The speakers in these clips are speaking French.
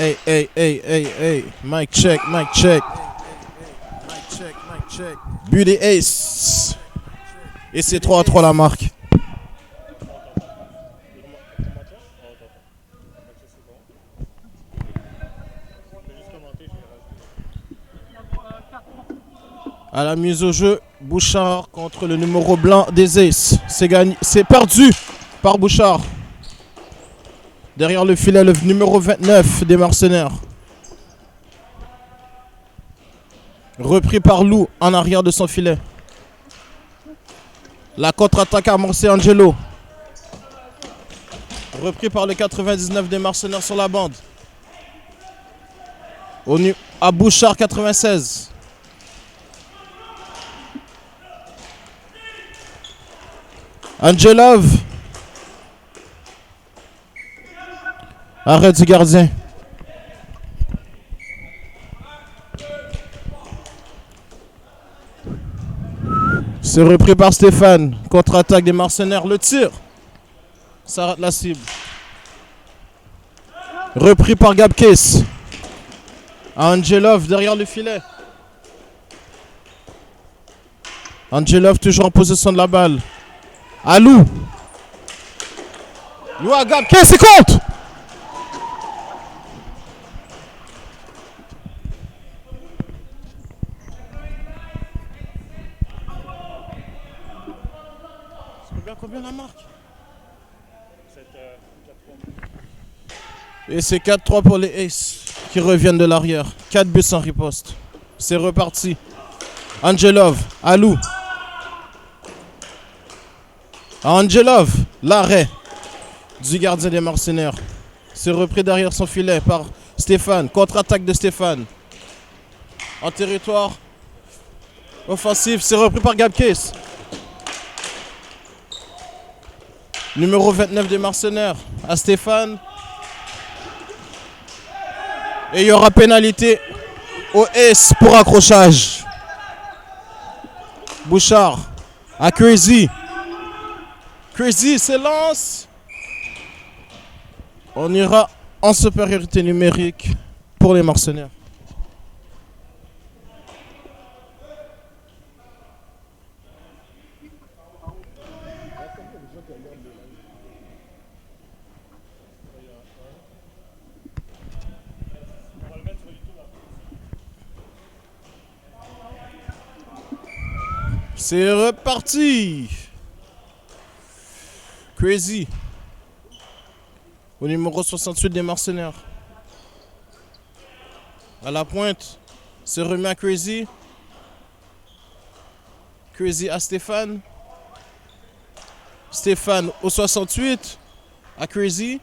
Hey, hey, hey, hey, hey. Mic check, mic check. Mic check, mic check. But des Ace. Et c'est 3-3 la marque. À la mise au jeu, Bouchard contre le numéro blanc des Aces. C'est perdu par Bouchard. Derrière le filet, le numéro 29 des Mercenaires. Repris par Lou en arrière de son filet. La contre-attaque amorcée Angelo. Repris par le 99 des Mercenaires sur la bande. À Bouchard 96. Angelov. Arrêt du gardien. C'est repris par Stéphane. Contre-attaque des Mercenaires. Le tir. Ça rate la cible. Repris par Gabkes. Angelov derrière le filet. Angelov toujours en possession de la balle. Alou. Lou à Gabkes, c'est compte. Combien la marque? Et c'est 4-3 pour les Aces qui reviennent de l'arrière. 4 buts sans riposte. C'est reparti. Angelov, Alou. Angelov, l'arrêt du gardien des Mercenaires. C'est repris derrière son filet par Stéphane. Contre-attaque de Stéphane. En territoire offensif, c'est repris par Gabkes. Numéro 29 des Mercenaires à Stéphane. Et il y aura pénalité au S pour accrochage. Bouchard à Crazy. Crazy s'élance. On ira en supériorité numérique pour les Mercenaires. C'est reparti. Crazy. Au numéro 68 des Mercenaires. À la pointe. C'est remis à Crazy. Crazy à Stéphane. Stéphane au 68. À Crazy.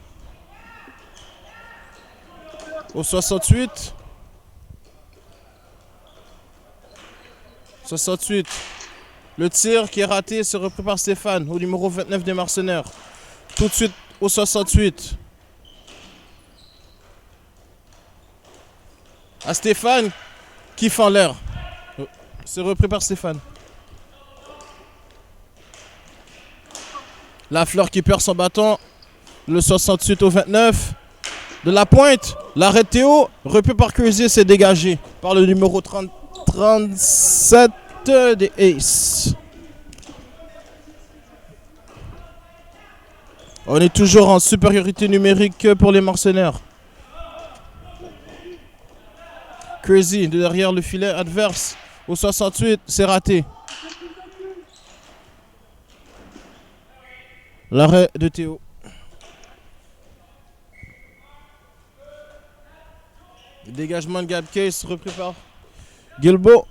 Au 68. 68. Le tir qui est raté, c'est repris par Stéphane, au numéro 29 des Mercenaires. Tout de suite au 68. À Stéphane, qui fait en l'air. C'est repris par Stéphane. La Fleur qui perd son bâton. Le 68 au 29. De la pointe, l'arrêt de Théo, repris par Crazy, c'est dégagé par le numéro 37 des Aces. On est toujours en supériorité numérique pour les Mercenaires. Crazy derrière le filet adverse au 68, c'est raté. L'arrêt de Théo. Le dégagement de Gabkes repris par Guilbeault.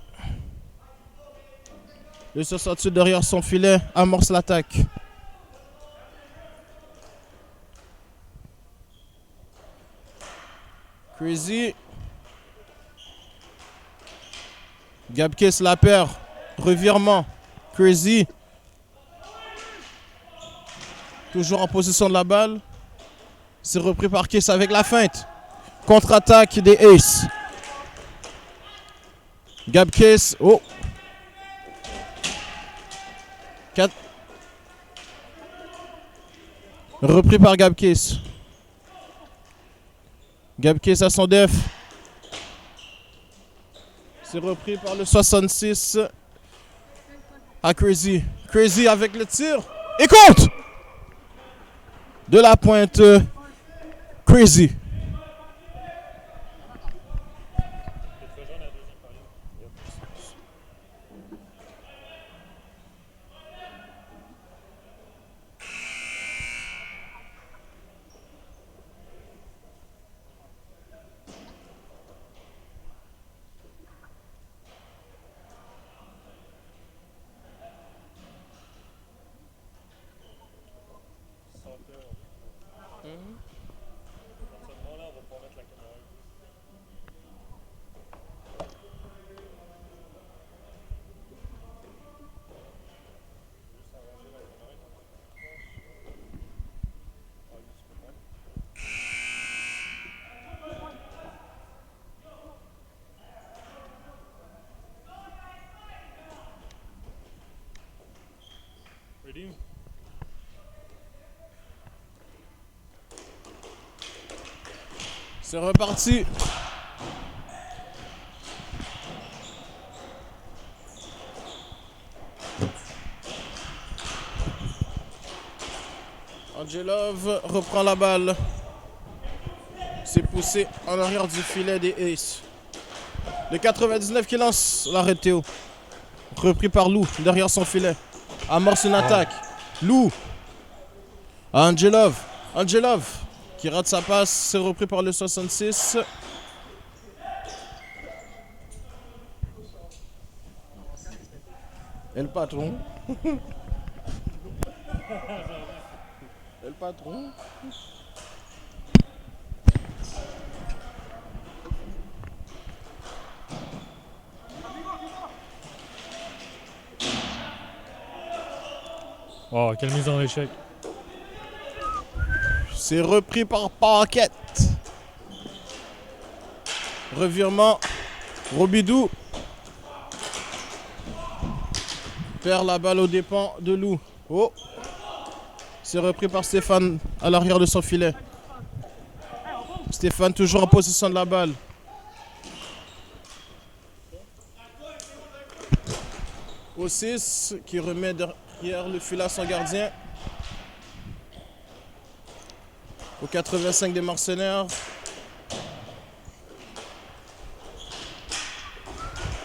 Le 68 derrière son filet amorce l'attaque. Crazy. Gabkes la perd. Revirement. Crazy. Toujours en possession de la balle. C'est repris par Kiss avec la feinte. Contre-attaque des Aces. Gabkes. Oh. 4. Repris par Gabkes. Gabkis à son def. C'est repris par le 66 à Crazy. Crazy avec le tir. Et compte! De la pointe, Crazy. C'est reparti. Angelov reprend la balle. C'est poussé en arrière du filet des Aces. Le 99 qui lance l'arrêt de Théo. Repris par Lou derrière son filet. Amorce une attaque. Lou. Angelov. Angelov qui rate sa passe. C'est repris par le 66. Et le patron. Et le patron. Oh, quelle mise en échec. C'est repris par Paquette. Revirement. Robidoux. Perd la balle aux dépens de Lou. Oh. C'est repris par Stéphane à l'arrière de son filet. Stéphane toujours en possession de la balle. Au 6 qui remet derrière le filet à son gardien. Au 85 des Mercenaires.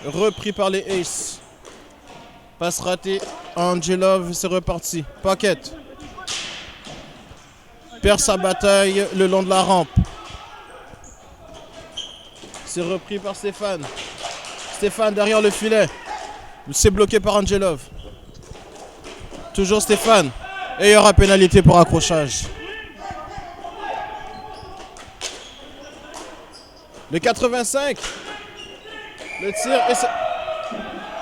Repris par les Aces. Passe ratée. Angelov, c'est reparti. Paquette. Perd sa bataille le long de la rampe. C'est repris par Stéphane. Stéphane derrière le filet. C'est bloqué par Angelov. Toujours Stéphane. Et il y aura pénalité pour accrochage. Le 85. Le tir et c'est...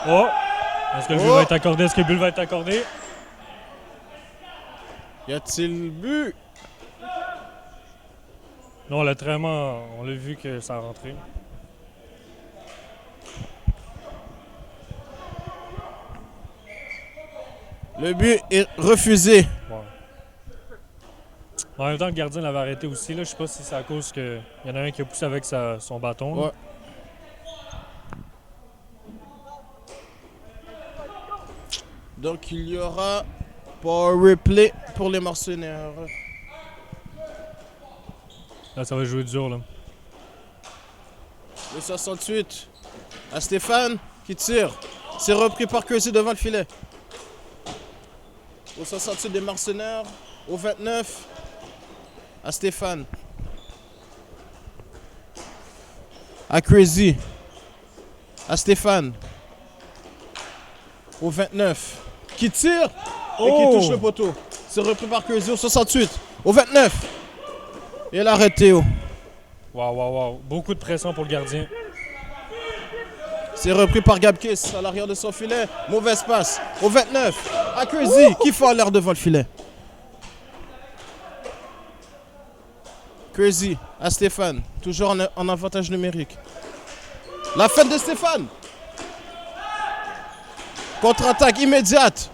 Oh! Est-ce que le but va être accordé? Est-ce que le but va être accordé? Y a-t-il but? Non, le traitement, on l'a vu que ça a rentré. Le but est refusé. Wow. En même temps, le gardien l'avait arrêté aussi. Là. Je sais pas si c'est à cause qu'il y en a un qui a poussé avec son bâton. Ouais. Donc il y aura power replay pour les Mercenaires. Là, ça va jouer dur. Là. Le 68 à Stéphane qui tire. C'est repris par Crazy devant le filet. Au 68 des Mercenaires. Au 29 à Stéphane. À Crazy. À Stéphane. Au 29. Qui tire et qui touche le poteau. C'est repris par Crazy au 68. Au 29. Et l'arrêt de Théo. Wow. Beaucoup de pression pour le gardien. C'est repris par Gabkis à l'arrière de son filet. Mauvaise passe. Au 29. À Crazy qui fait l'air devant le filet. Crazy à Stéphane. Toujours en avantage numérique. La fin de Stéphane. Contre-attaque immédiate.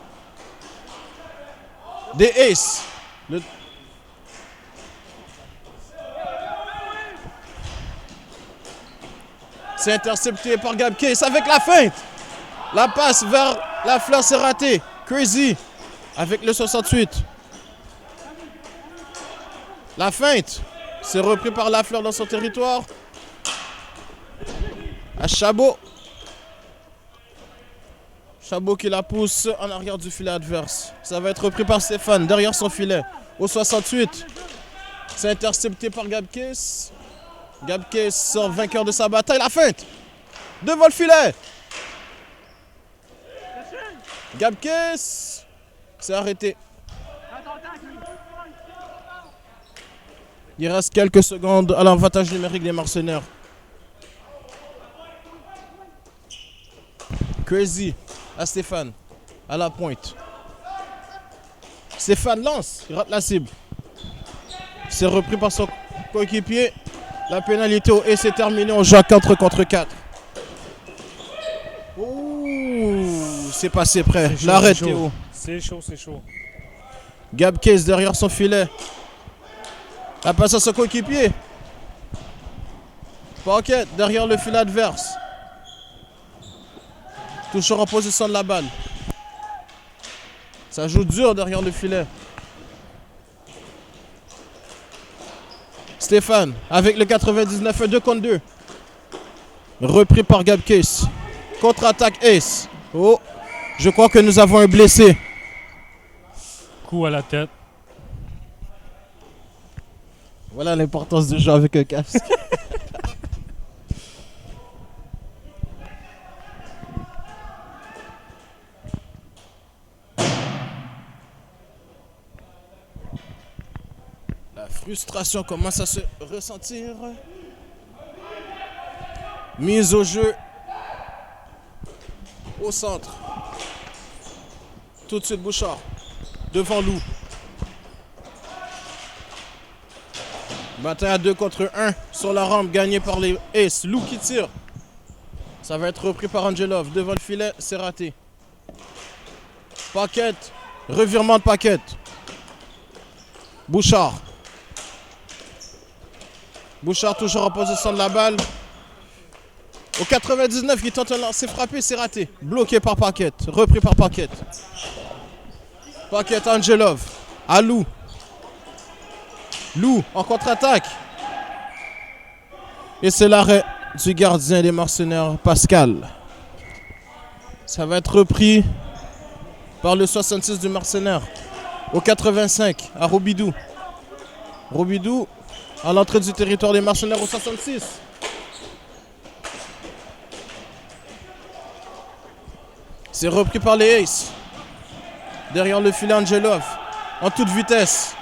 Des Aces. C'est intercepté par Gab Case avec la feinte. La passe vers Lafleur, c'est raté. Crazy avec le 68. La feinte. C'est repris par Lafleur dans son territoire. À Chabot. Chabot qui la pousse en arrière du filet adverse. Ça va être repris par Stéphane derrière son filet. Au 68. C'est intercepté par Gab Case. Gab Case sort vainqueur de sa bataille. La feinte. Devant le filet. Gab Case. C'est arrêté. Il reste quelques secondes à l'avantage numérique des Mercenaires. Crazy à Stéphane, à la pointe. Stéphane lance, il rate la cible. C'est repris par son coéquipier. La pénalité au et c'est terminé. On joue à 4 contre 4. Ouh, c'est passé près. L'arrêt Théo. C'est chaud, c'est chaud. Gab Case derrière son filet. La passe à son coéquipier. Pocket derrière le filet adverse. Toujours en position de la balle. Ça joue dur derrière le filet. Stéphane avec le 99, 2 contre 2. Repris par Gab Case. Contre-attaque Ace. Oh, je crois que nous avons un blessé. Coup à la tête. Voilà l'importance de jouer avec un casque. La frustration commence à se ressentir. Mise au jeu. Au centre. Tout de suite Bouchard. Devant Lou. Bataille à 2 contre 1 sur la rampe gagnée par les Aces. Lou qui tire. Ça va être repris par Angelov. Devant le filet, c'est raté. Paquette. Revirement de Paquette. Bouchard. Bouchard toujours en position de la balle. Au 99, il tente un lancer frappé, c'est raté. Bloqué par Paquette. Repris par Paquette. Paquette Angelov. À Lou. Lou en contre-attaque. Et c'est l'arrêt du gardien des Mercenaires, Pascal. Ça va être repris par le 66 du Mercenaire. Au 85, à Robidoux. Robidoux à l'entrée du territoire des Mercenaires au 66. C'est repris par les Aces. Derrière le filet Angelov. En toute vitesse.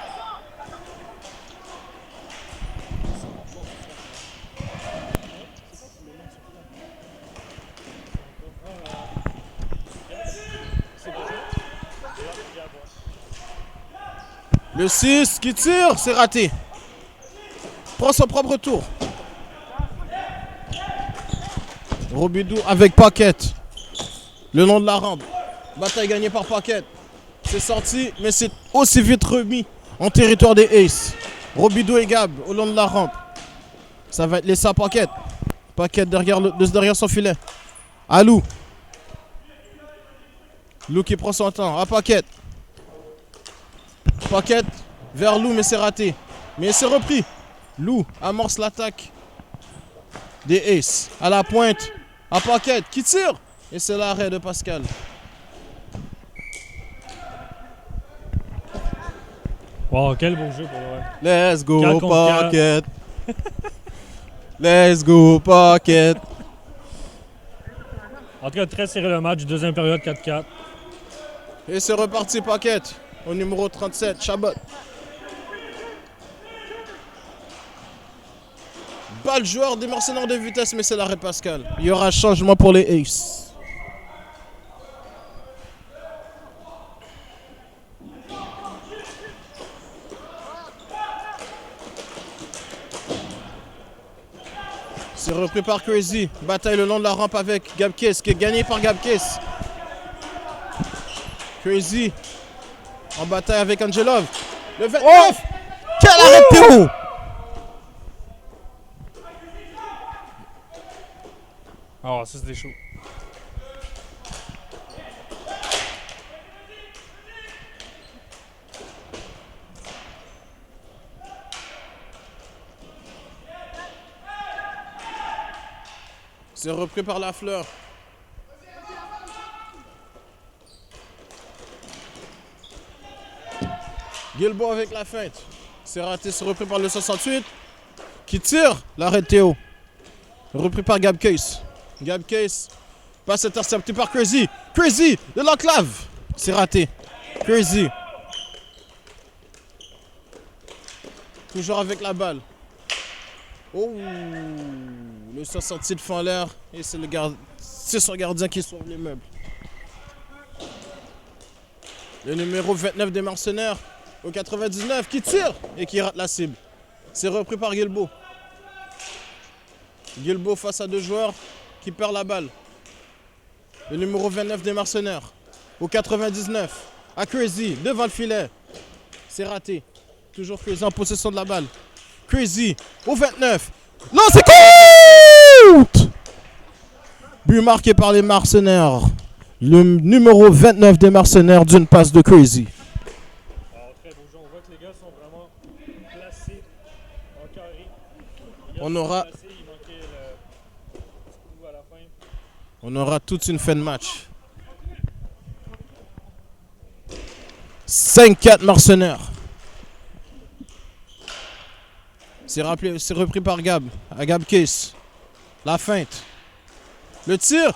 Le 6 qui tire, c'est raté. Prend son propre tour. Robidoux avec Paquette. Le long de la rampe. Bataille gagnée par Paquette. C'est sorti, mais c'est aussi vite remis en territoire des Aces. Robidoux et Gab au long de la rampe. Ça va être laissé à Paquette. Paquette derrière son filet. À Lou. Lou qui prend son temps. À Paquette. Paquette vers Lou, mais c'est raté. Mais c'est repris. Lou amorce l'attaque des Aces. À la pointe. À Paquette qui tire. Et c'est l'arrêt de Pascal. Wow, quel beau jeu pour le vrai. Let's go 4 contre 4. Paquette. Let's go Paquette. En tout cas, très serré le match. Deuxième période, 4-4. Et c'est reparti Paquette. Au numéro 37, Chabot. Pas le joueur des Mercenaires de vitesse, mais c'est l'arrêt de Pascal. Il y aura changement pour les Aces. C'est repris par Crazy. Bataille le long de la rampe avec Gab Case, qui est gagné par Gab Case. Crazy en bataille avec Angelov. Le 29. Oh, quel arrêt de Théo! Ah, ça c'était chaud. C'est repris par Lafleur. Guilbeault avec la feinte. C'est raté, c'est repris par le 68. Qui tire. L'arrêt de Théo. Repris par Gab Case. Gab Case. Passe intercepté par Crazy. Crazy de l'enclave. C'est raté. Crazy. Toujours avec la balle. Oh. Le 66 fend l'air. Et c'est son gardien qui sauve les meubles. Le numéro 29 des Mercenaires. Au 99 qui tire et qui rate la cible. C'est repris par Guilbeault. Guilbeault face à deux joueurs qui perd la balle. Le numéro 29 des Mercenaires. Au 99. À Crazy, devant le filet. C'est raté. Toujours Crazy en possession de la balle. Crazy, au 29. Non, c'est contre! But marqué par les Mercenaires. Le numéro 29 des Mercenaires d'une passe de Crazy. Très beau jeu. On voit que les gars sont vraiment placés en carré. On aura... On aura toute une fin de match. 5-4 Mercenaires. C'est repris par Gab. À Gab Case. La feinte. Le tir.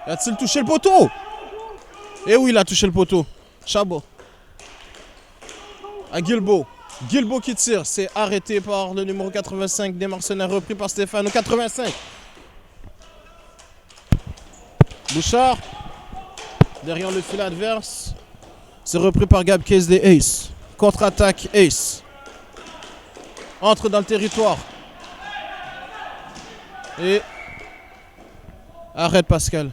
A-t-il touché le poteau? Eh oui, il a touché le poteau. Chabot. À Guilbeault. Guilbeault qui tire. C'est arrêté par le numéro 85 des Mercenaires. Repris par Stéphane au 85. Bouchard, derrière le filet adverse, c'est repris par Gab Case des Ace. Contre-attaque Ace. Entre dans le territoire. Et arrête Pascal.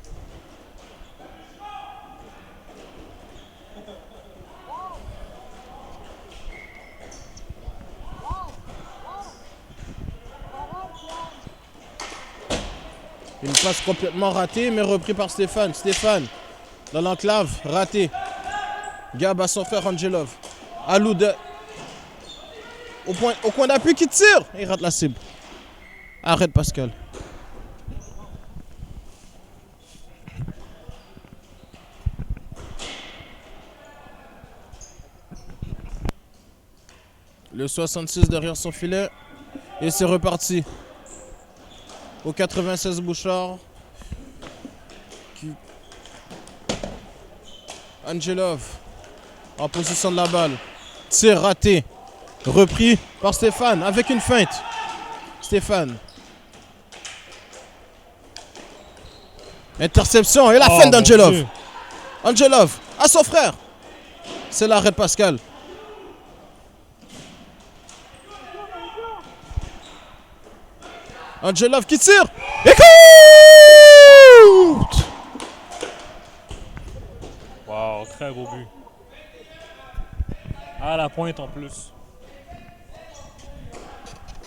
Une passe complètement ratée, mais repris par Stéphane. Stéphane, dans l'enclave, raté. Gab à son frère Angelov. Alou au coin d'appui qui tire. Il rate la cible. Arrête Pascal. Le 66 derrière son filet. Et c'est reparti. Au 96 Bouchard. Angelov. En position de la balle. Tir raté. Repris par Stéphane avec une feinte. Stéphane. Interception et la feinte d'Angelov. Angelov à son frère. C'est l'arrêt de Pascal. Angelov qui tire. Écoute! Wow, très beau but. À la pointe en plus.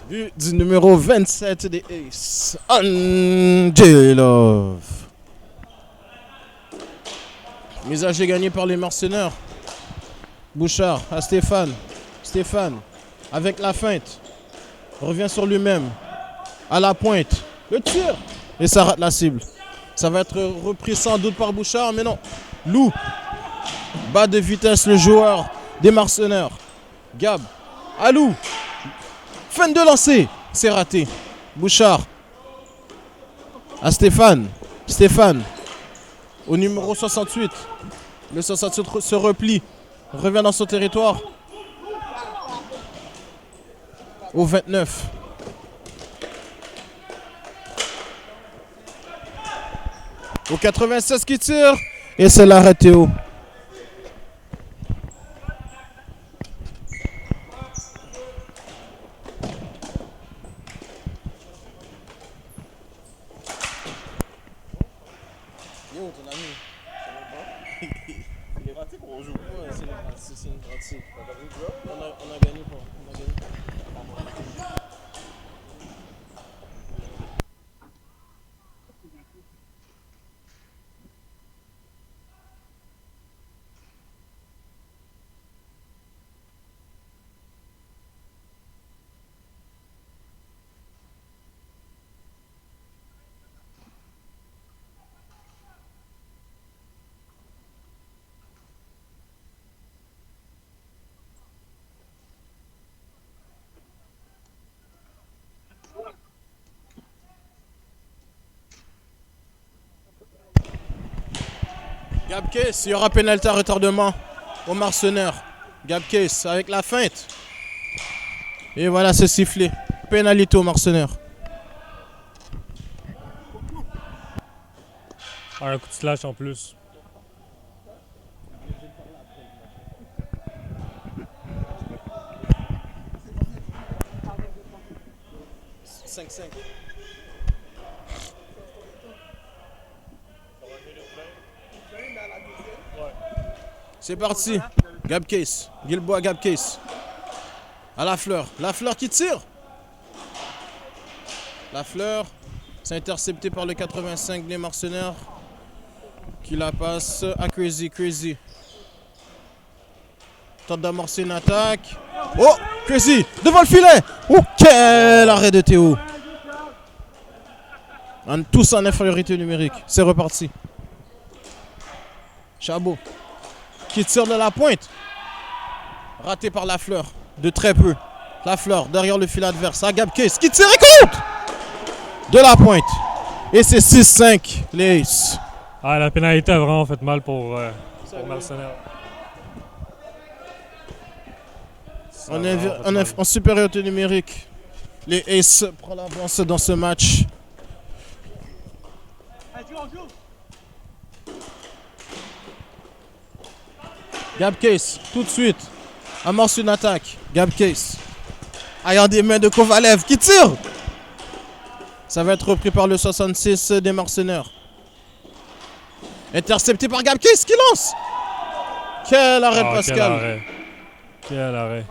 But du numéro 27 des Aces, Angelov. Mise à jeu gagnée par les Mercenaires. Bouchard à Stéphane. Stéphane avec la feinte. Revient sur lui-même. À la pointe. Le tir. Et ça rate la cible. Ça va être repris sans doute par Bouchard, mais non. Lou. Bas de vitesse le joueur des Mercenaires. Gab. À Lou. Fin de lancer. C'est raté. Bouchard. À Stéphane. Stéphane. Au numéro 68. Le 68 se replie. Revient dans son territoire. Au 29. Au 96 qui tire. Et c'est l'arrêt Théo. Yo, ton ami. Il est raté qu'on joue. Ouais, c'est une pratique. On a gagné quoi? On a gagné. Gab Case, il y aura pénalité à retardement au Marceneur. Gab Case avec la feinte. Et voilà, c'est sifflé. Pénalité au Marceneur. Un coup de slash en plus. C'est parti. Gab Case. Guilbois, Gab Case. À la fleur. La fleur qui tire. La fleur. C'est intercepté par le 85 des Marceneurs. Qui la passe à Crazy. Crazy. Tente d'amorcer une attaque. Oh! Crazy! Devant le filet! Oh! Quel arrêt de Théo! Tous en infériorité numérique. C'est reparti. Chabot. Qui tire de la pointe. Raté par la fleur. De très peu. La fleur derrière le fil adverse. À Gab Case qui tire et compte! De la pointe. Et c'est 6-5 les Aces. Ah, la pénalité a vraiment fait mal pour Mercenaires. En supériorité numérique. Les Aces prennent l'avance dans ce match. Gab Case, tout de suite, amorce une attaque. Gab Case, ayant des mains de Kovalev qui tire. Ça va être repris par le 66 des Mercenaires. Intercepté par Gab Case qui lance. Quel arrêt de Pascal. Quel arrêt. Quel arrêt.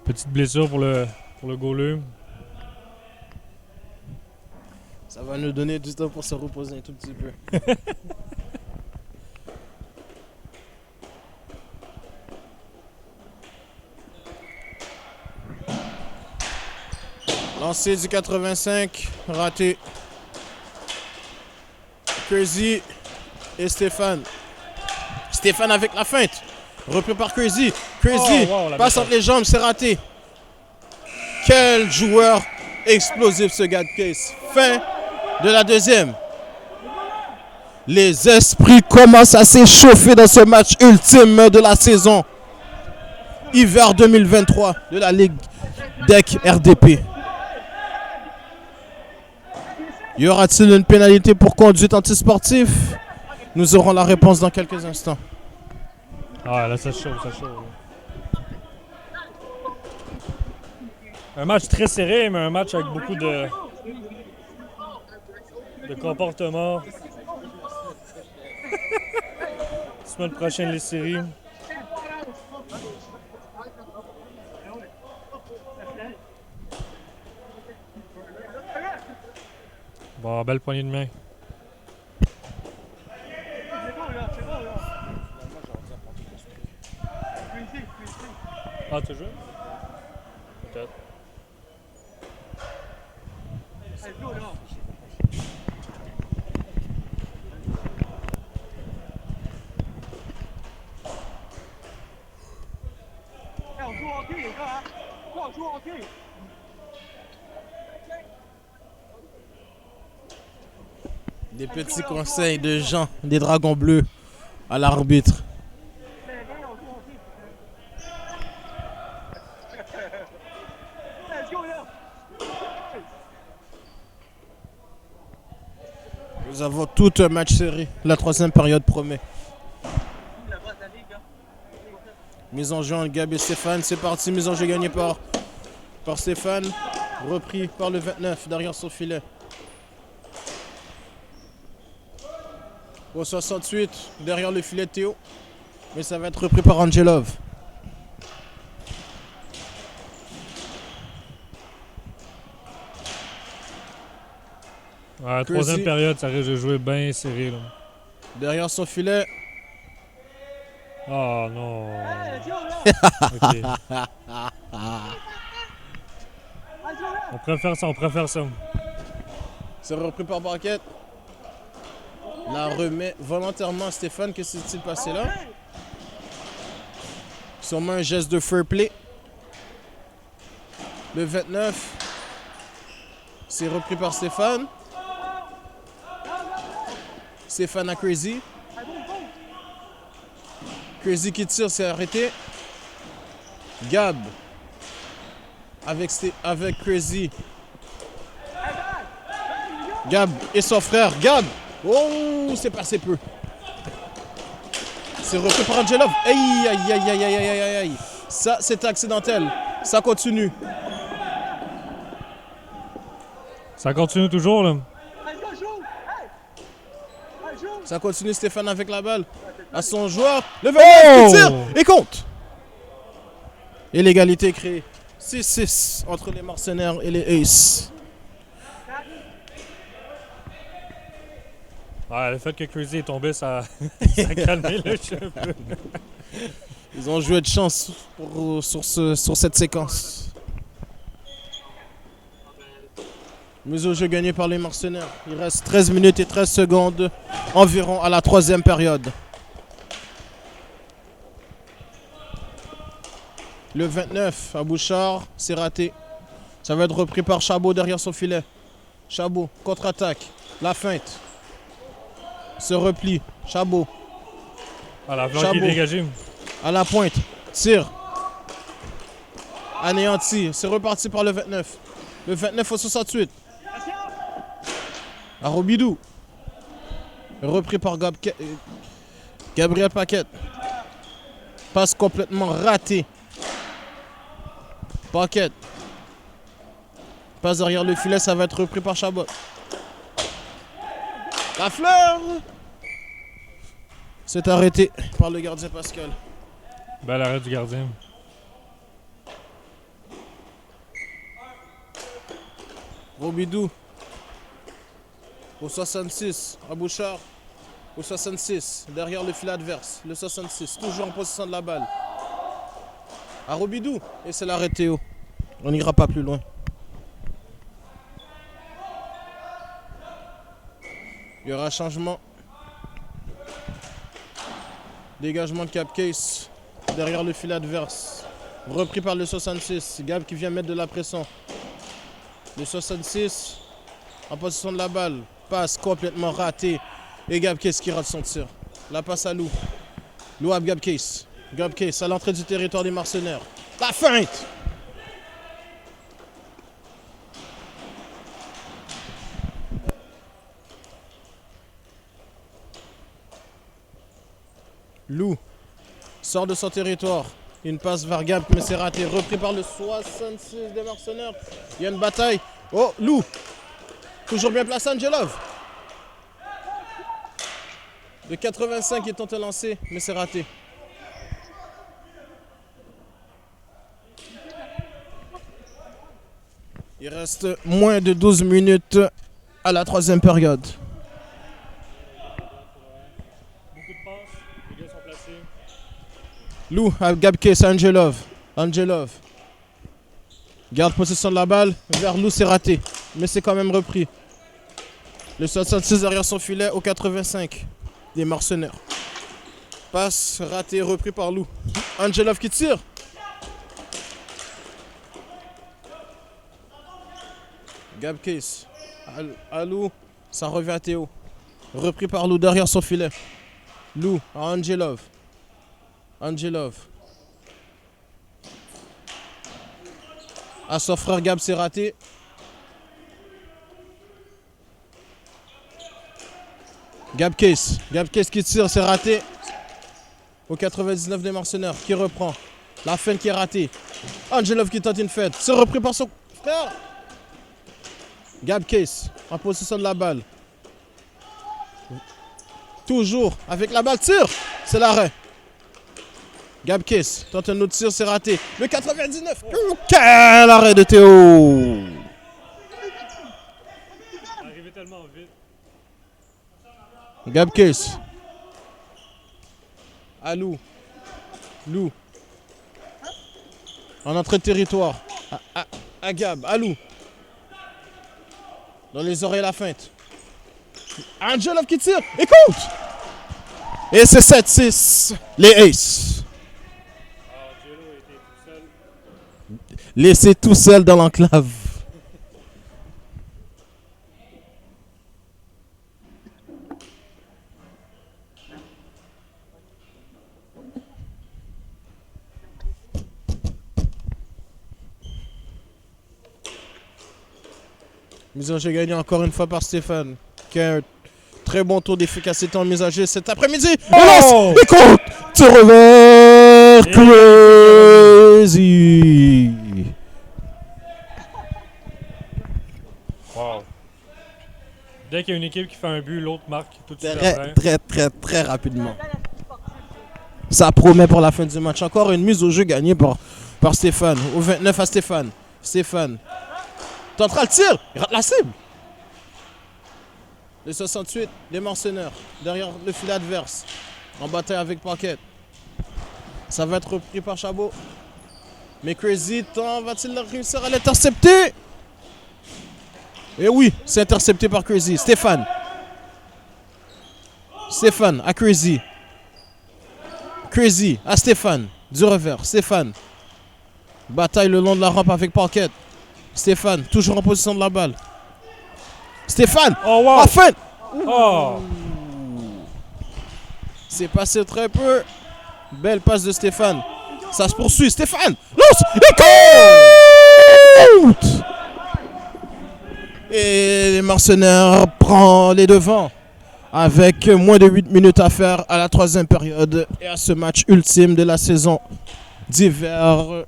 Petite blessure pour le goaler. Ça va nous donner du temps pour se reposer un tout petit peu. Lancé du 85, raté. Crazy et Stéphane. Stéphane avec la feinte. Repris par Crazy. Crazy passe entre les jambes, c'est raté. Quel joueur explosif ce Gab Case. Fin de la deuxième. Les esprits commencent à s'échauffer dans ce match ultime de la saison. Hiver 2023 de la Ligue DEC RDP. Y aura-t-il une pénalité pour conduite antisportive? Nous aurons la réponse dans quelques instants. Ah là ça chauffe, ça chauffe. Un match très serré, mais un match avec beaucoup de comportement. Semaine prochaine, les séries. Bon, belle poignée de main. Ah, tu joues? Peut-être. Des petits conseils de Jean, des Dragons Bleus, à l'arbitre. Nous avons tout un match serré. La troisième période promet. Mise en jeu en Gab et Stéphane. C'est parti. Mise en jeu gagnée par Stéphane. Repris par le 29 derrière son filet. Au 68 derrière le filet de Théo. Mais ça va être repris par Angelov. Ouais, troisième période, ça risque de jouer bien serré. Là. Derrière son filet. Oh non. Okay. On préfère ça. C'est repris par Barquette. La remet volontairement à Stéphane. Qu'est-ce qui s'est passé là? Sûrement un geste de fair play. Le 29. C'est repris par Stéphane. Stéphane à Crazy. Crazy qui tire, c'est arrêté. Gab. Avec Crazy. Gab et son frère. Gab. Oh, c'est passé peu. C'est repris par Angelov. Aïe, aïe, aïe, aïe, aïe, aïe, aïe, aïe. Ça, c'est accidentel. Ça continue. Ça continue toujours, là. Ça continue, Stéphane avec la balle. À son joueur. Le 29 qui tire et compte. Et l'égalité est créée. 6-6 entre les mercenaires et les Aces. Ouais, le fait que Crazy est tombé, ça, ça a calmé le jeu un peu. Ils ont joué de chance sur cette séquence. Mise au jeu gagnée par les mercenaires. Il reste 13 minutes et 13 secondes environ à la troisième période. Le 29 à Bouchard, c'est raté. Ça va être repris par Chabot derrière son filet. Chabot, contre-attaque. La feinte. Se replie. Chabot. Ah, la flanque est dégagée. À la pointe. Tire. Anéanti. C'est reparti par le 29. Le 29 au 68. À Robidou. Repris par Gabriel Paquette. Passe complètement raté. Paquette. Passe derrière le filet, ça va être repris par Chabot. La fleur. C'est arrêté par le gardien Pascal. Bel arrêt du gardien. Robidou. Au 66, à Bouchard. Au 66, derrière le filet adverse. Le 66, toujours en possession de la balle. À Robidou. Et c'est l'arrêt Théo. On n'ira pas plus loin. Il y aura changement. Dégagement de Capcase. Derrière le filet adverse. Repris par le 66. Gab qui vient mettre de la pression. Le 66 en possession de la balle. Passe complètement ratée. Et Gabcase qui rate son tir. La passe à Lou. Lou à Gabcase. Gabcase à l'entrée du territoire des mercenaires. La feinte. Lou sort de son territoire. Une passe vers Gab, mais c'est raté. Repris par le 66 des mercenaires. Il y a une bataille. Oh, Lou. Toujours bien placé, Angelov. Le 85 est tenté lancer, mais c'est raté. Il reste moins de 12 minutes à la troisième période. Beaucoup de passes, les gars sont placés. Lou à Gabcase, Angelov. Angelov. Garde possession de la balle. Vers Lou, c'est raté. Mais c'est quand même repris. Le 66 derrière son filet au 85. Des mercenaires. Passe raté, repris par Lou. Angelov qui tire. Gabcase. À Lou. Ça revient à Théo. Repris par Lou derrière son filet. Lou à Angelov. Angelov. À son frère Gab, c'est raté. Gabcase. Gabcase qui tire, c'est raté. Au 99 des mercenaires, qui reprend. La feinte qui est ratée. Angelov qui tente une fête. C'est repris par son frère. Gabcase en possession de la balle. Toujours avec la balle, tire. C'est l'arrêt. Gabcase tente un autre tir, c'est raté. Le 99. Quel arrêt de Théo. Arrivé tellement vite. Gabcase. À Lou. Lou. En entrée de territoire. À Gab. À Lou. Dans les oreilles, la feinte. Angelov qui tire. Et compte. Et c'est 7-6. Les Aces. Laissé tout seul dans l'enclave. Mise en jeu gagnée encore une fois par Stéphane, qui a un très bon taux d'efficacité en mise en jeu cet après-midi. Oh! Et lance et compte. Tir revers Crazy. Wow. Dès qu'il y a une équipe qui fait un but, l'autre marque tout de suite Très, après. très rapidement. Ça promet pour la fin du match. Encore une mise au jeu gagnée par Stéphane. Au 29 à Stéphane. Stéphane. Tentera le tir. Il rate la cible. Les 68, les mercenaires. Derrière le filet adverse. En bataille avec Paquette. Ça va être repris par Chabot. Mais Crazy, va-t-il réussir à l'intercepter? Et oui, c'est intercepté par Crazy. Stéphane. Stéphane à Crazy. Crazy à Stéphane. Du revers. Stéphane. Bataille le long de la rampe avec Paquette. Stéphane, toujours en position de la balle. Stéphane. Oh wow! Enfin. Oh! C'est passé très peu. Belle passe de Stéphane. Ça se poursuit. Stéphane lance et compte. Et les mercenaires prennent les devants avec moins de 8 minutes à faire à la 3e période et à ce match ultime de la saison d'hiver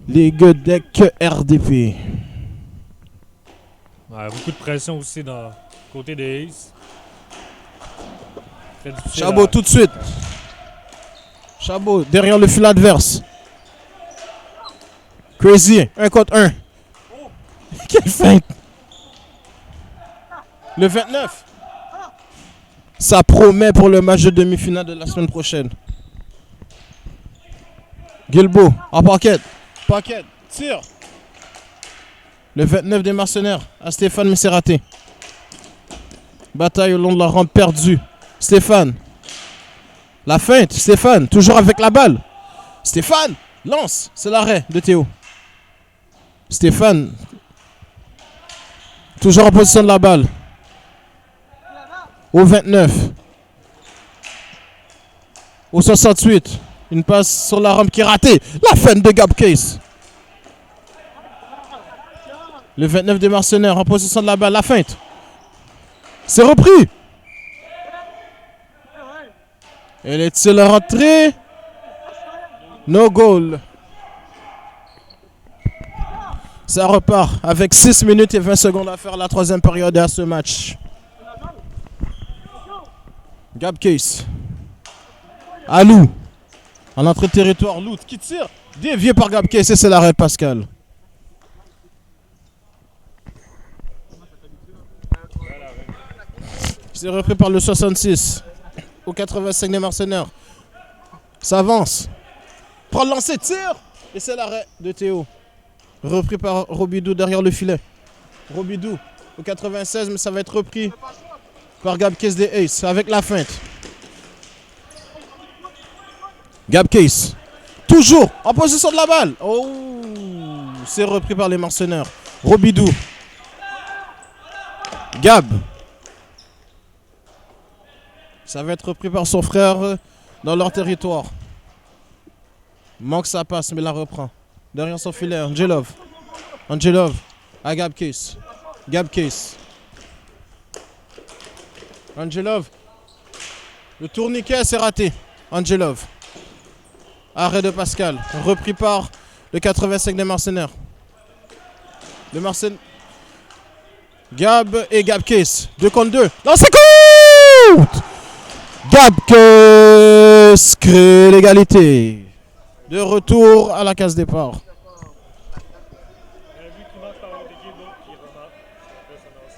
Ligue Deck RDP. Ouais, beaucoup de pression aussi dans côté des Aces. Très difficile Chabot tout de suite. Chabot derrière le fil adverse. Crazy, 1 contre 1. Quelle feinte. Le 29. Ça promet pour le match de demi-finale de la semaine prochaine. Guilbeault en paquet. Paquet, tire. Le 29 des mercenaires à Stéphane, mais c'est raté. Bataille au long de la rampe perdue. Stéphane. La feinte. Stéphane, toujours avec la balle. Stéphane, lance. C'est l'arrêt de Théo. Stéphane. Toujours en position de la balle. Au 29. Au 68. Une passe sur la rampe qui est ratée. La feinte de Gab Case. Le 29 des mercenaires en position de la balle. La feinte. C'est repris. Elle est-il rentrée? No goal. Ça repart avec 6 minutes et 20 secondes à faire la 3e période à ce match. Gab Case. À Lou. En entrée de territoire, Lou qui tire. Dévié par Gab Case et c'est l'arrêt de Pascal. C'est repris par le 66. Au 85 des mercenaires. Ça avance. Prend le lancer, tire. Et c'est l'arrêt de Théo. Repris par Robidou derrière le filet. Robidou au 96, mais ça va être repris par Gab Case des Aces avec la feinte. Gab Case. Toujours en position de la balle. Oh, c'est repris par les mercenaires. Robidou. Gab. Ça va être repris par son frère dans leur territoire. Manque sa passe, mais la reprend. Derrière son filet, Angelov. Angelov à Gab Case. Gab Case. Angelov. Le tourniquet, c'est raté. Angelov. Arrêt de Pascal. Repris par le 85 des mercenaires. Le mercenaire. Gab et Gab Case. 2 contre 2. Non, c'est compte! Gab Case crée l'égalité. De retour à la case départ. Un but qui marque par l'autre équipe, d'autres qui remarquent. Après, ça lance.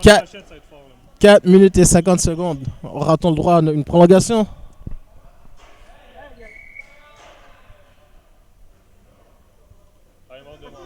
4 Ça va être fort, là. minutes et 50 secondes. Aura-t-on le droit à une prolongation? Ah, ils vont demander.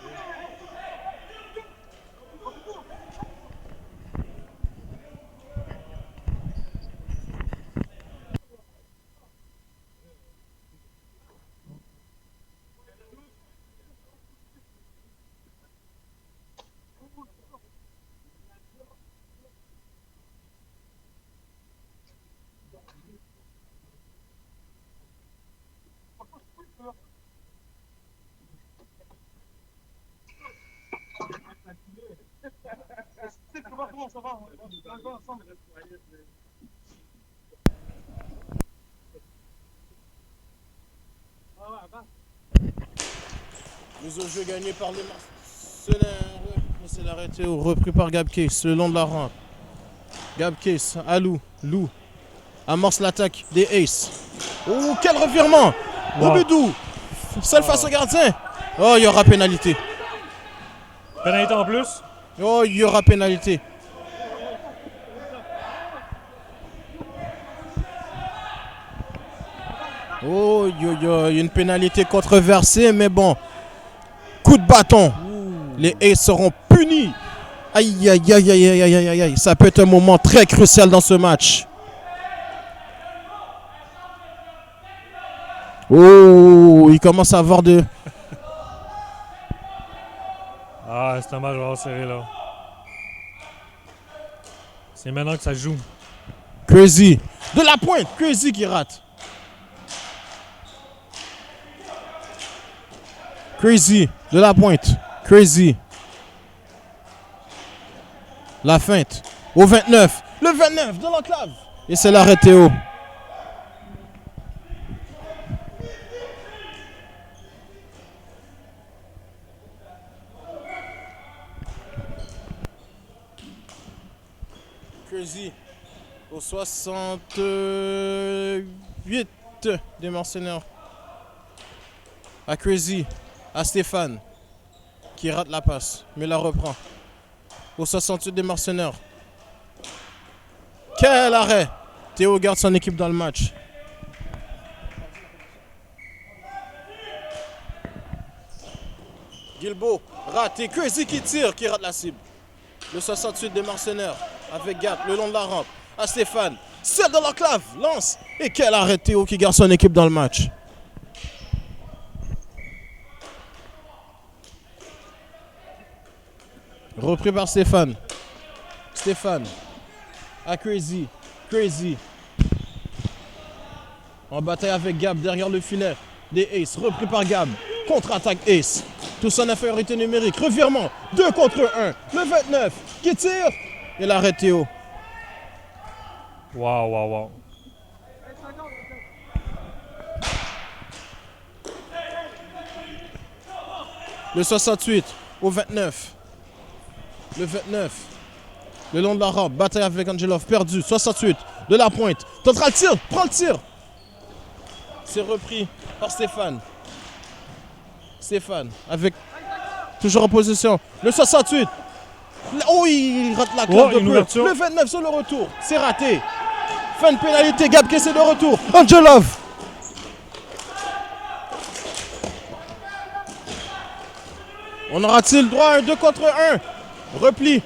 Mise au jeu gagné par les Marseillais. C'est l'arrêté repris par Gab Case le long de la rampe. Gab Case à Lou. Lou amorce l'attaque des Aces. Oh, quel revirement! Roubidou, seul face au gardien. Oh, il y aura pénalité. Pénalité en plus. Oh, il y aura pénalité. Oh, il y a une pénalité controversée, mais bon. Coup de bâton. Les Aces seront punis. Aïe, aïe, aïe, aïe, aïe, aïe, aïe, aïe. Ça peut être un moment très crucial dans ce match. Oh, il commence à avoir de... Ah, c'est un match vraiment serré là. C'est maintenant que ça joue. Crazy. De la pointe. Crazy qui rate. Crazy. De la pointe. Crazy. La feinte. Au 29. Le 29 de l'enclave. Et c'est l'arrêt Théo. Crazy. Au 68 des mercenaires. À Crazy. À Stéphane. Qui rate la passe. Mais la reprend. Au 68 des mercenaires. Quel arrêt! Théo garde son équipe dans le match. Guilbeault raté. Crazy qui tire, qui rate la cible. Le 68 des mercenaires avec Gap le long de la rampe. À Stéphane. Celle de l'enclave. Lance. Et quel arrêt Théo qui garde son équipe dans le match. Repris par Stéphane. Stéphane. À Crazy. Crazy. En bataille avec Gab derrière le filet. Des Aces. Repris par Gab. Contre-attaque Ace. Tous en infériorité numérique. Revirement. 2 contre 1. Le 29. Qui tire. Et l'arrêt Théo. Wow, wow, wow. Le 68 au 29. Le 29. Le long de la rampe. Bataille avec Angelov. Perdu. 68. De la pointe. Tentera le tir. Prends le tir. C'est repris par Stéphane. Stéphane avec toujours en position. Le 68. Oh, il rate la claque de peu. Le 29 sur le retour. C'est raté. Fin de pénalité. Gab qui essaie de retour. Angelov. On aura-t-il droit à un 2 contre 1? Repli.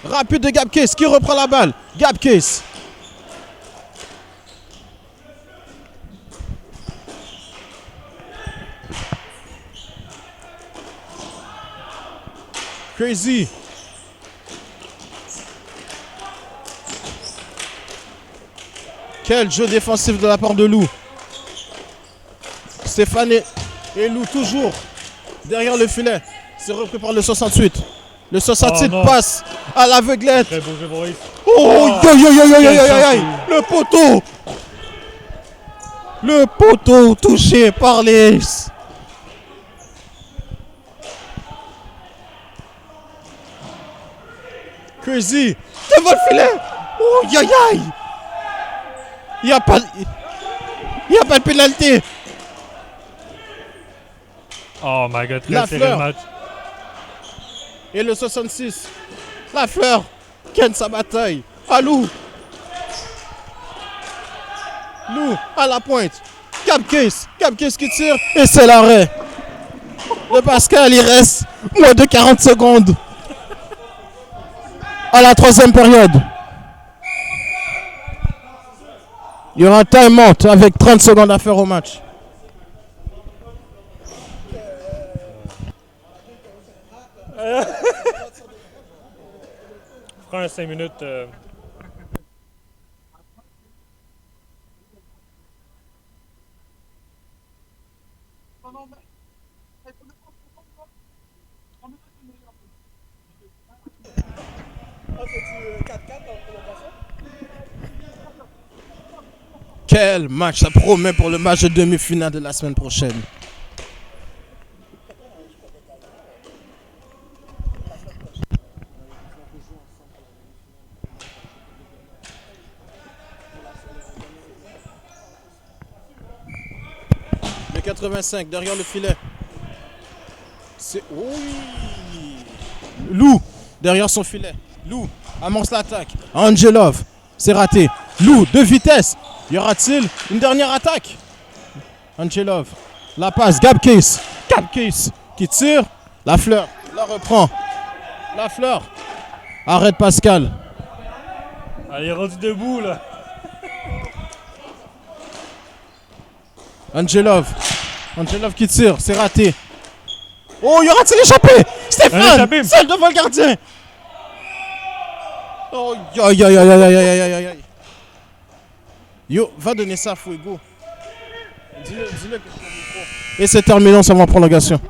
Rapide de Gab Case qui reprend la balle. Gab Case. Crazy. Quel jeu défensif de la part de Lou. Stéphane et Lou toujours derrière le filet. C'est repris par le 68. Le 68 passe à l'aveuglette. Oh, aïe, aïe, aïe, aïe, aïe, aïe. Le poteau. Le poteau touché par les... Crazy. Devant le filet. Oh, aïe, aïe. Il n'y a pas de pénalité. Oh my god, très serré le match. Et le 66. La fleur. Ken sa bataille. À Lou. Lou à la pointe. Gab Case. Gab Case qui tire. Et c'est l'arrêt. De Pascal, il reste moins de 40 secondes. À la troisième période. Il y aura un time-out avec 30 secondes à faire au match. On fera un 5 minutes. Ah, c'est Quel match, ça promet pour le match de demi-finale de la semaine prochaine. Le 85 derrière le filet. C'est oui. Lou derrière son filet. Lou amorce l'attaque. Angelov, c'est raté. Lou de vitesse. Y aura-t-il une dernière attaque? Angelov, la passe. Gab Case. Gab Case qui tire. La fleur la reprend. La fleur. Arrête Pascal. Elle est rendue debout là. Angelov. Angelov qui tire, c'est raté. Oh, y aura-t-il échappé? Stéphane, seul devant le gardien. Oh, aïe, aïe, aïe, aïe, aïe, aïe, aïe, aïe. Yo, va donner ça à Fuego. Dis-le. Et c'est terminé, on s'en va en prolongation.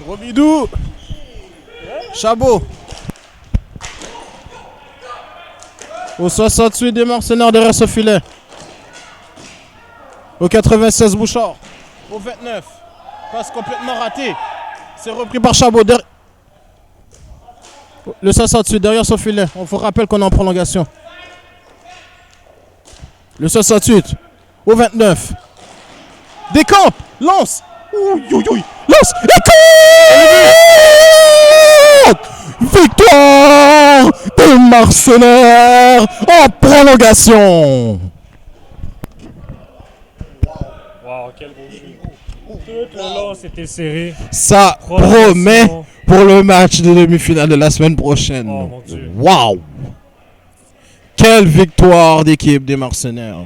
Robidou. Chabot. Au 68 des mercenaires derrière ce filet. Au 96 Bouchard. Au 29. Passe complètement ratée. C'est repris par Chabot. Le 68 derrière son filet. On vous rappelle qu'on est en prolongation. Le 68. Au 29. Décampe. Lance. Ouïe, ouïe, ouïe. Lance. Victoire des mercenaires en prolongation. Wow, quel beau jeu. Tout le long, c'était serré. Ça promet pour le match de demi-finale de la semaine prochaine. Oh mon Dieu. Waouh! Quelle victoire d'équipe des mercenaires.